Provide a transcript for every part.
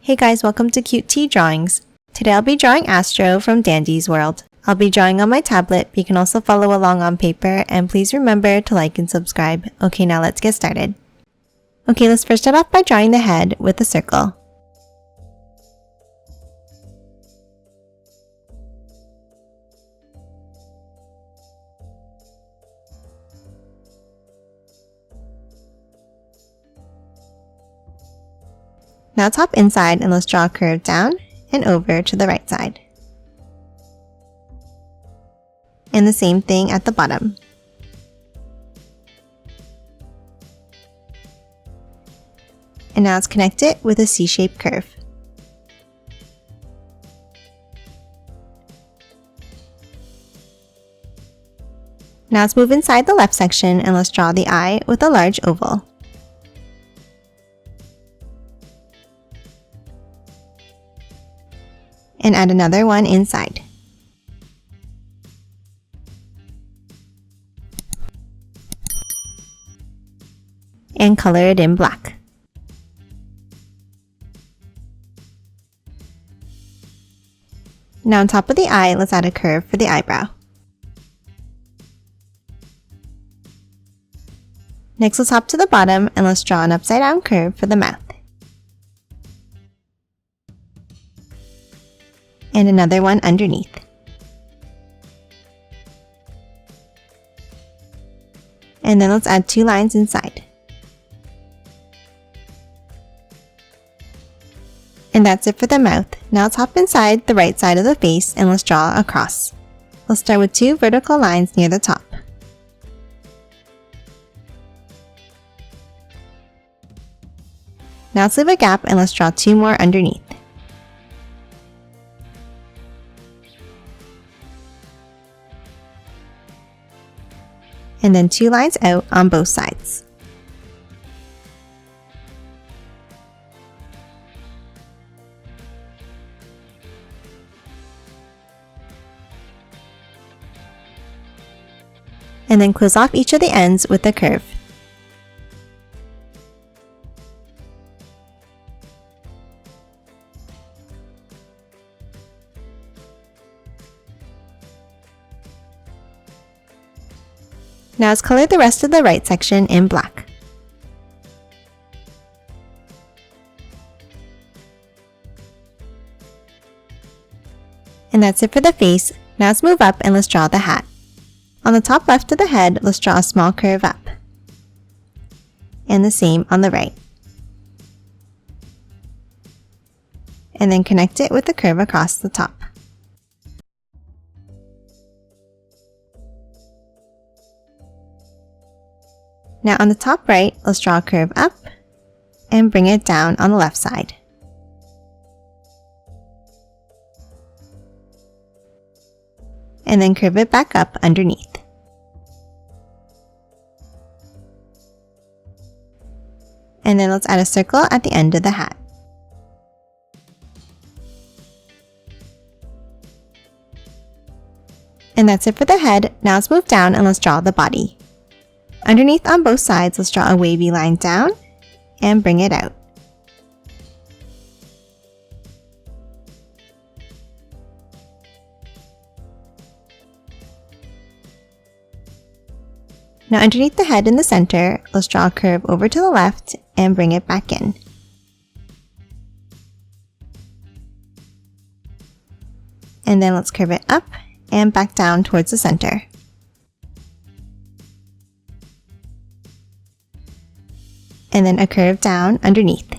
Hey guys, welcome to Cute Tea Drawings. Today I'll be drawing Astro from Dandy's World. I'll be drawing on my tablet, but you can also follow along on paper, and please remember to like and subscribe. Okay, now let's get started. Okay, let's first start off by drawing the head with a circle. Now tap inside and let's draw a curve down and over to the right side. And the same thing at the bottom. And now let's connect it with a C-shaped curve. Now let's move inside the left section and let's draw the eye with a large oval. And add another one inside. And color it in black. Now on top of the eye, let's add a curve for the eyebrow. Next, let's hop to the bottom and let's draw an upside down curve for the mouth. And another one underneath. And then let's add two lines inside. And that's it for the mouth. Now let's hop inside the right side of the face and let's draw a cross. Let's start with two vertical lines near the top. Now let's leave a gap and let's draw two more underneath. And then two lines out on both sides. And then close off each of the ends with a curve. Now let's color the rest of the right section in black. And that's it for the face. Now let's move up and let's draw the hat. On the top left of the head, let's draw a small curve up. And the same on the right. And then connect it with the curve across the top. Now on the top right, let's draw a curve up and bring it down on the left side. And then curve it back up underneath. And then let's add a circle at the end of the hat. And that's it for the head. Now let's move down and let's draw the body. Underneath on both sides, let's draw a wavy line down and bring it out. Now underneath the head in the center, let's draw a curve over to the left and bring it back in. And then let's curve it up and back down towards the center. And then a curve down underneath.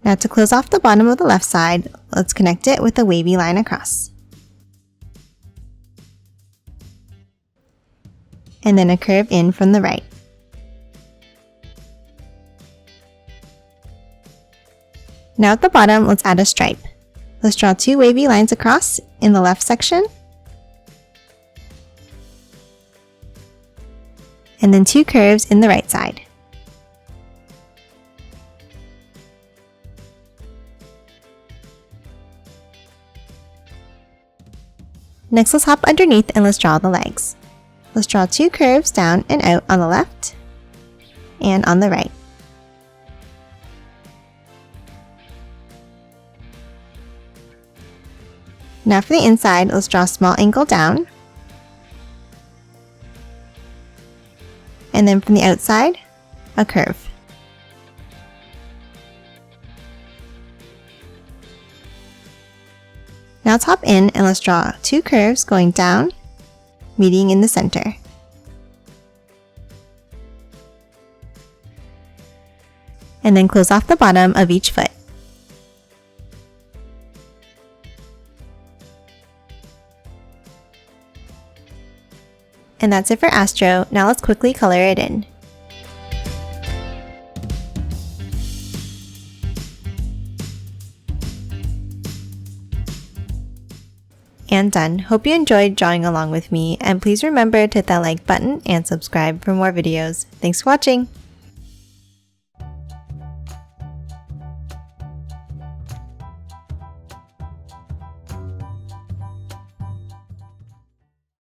Now to close off the bottom of the left side, let's connect it with a wavy line across. And then a curve in from the right. Now at the bottom, let's add a stripe. Let's draw two wavy lines across in the left section. And then two curves in the right side. Next, let's hop underneath and let's draw the legs. Let's draw two curves down and out on the left and on the right. Now for the inside, let's draw a small angle down. And then from the outside, a curve. Now let's hop in and let's draw 2 curves going down, meeting in the center. And then close off the bottom of each foot. And that's it for Astro. Now let's quickly color it in. And done. Hope you enjoyed drawing along with me, and please remember to hit that like button and subscribe for more videos. Thanks for watching!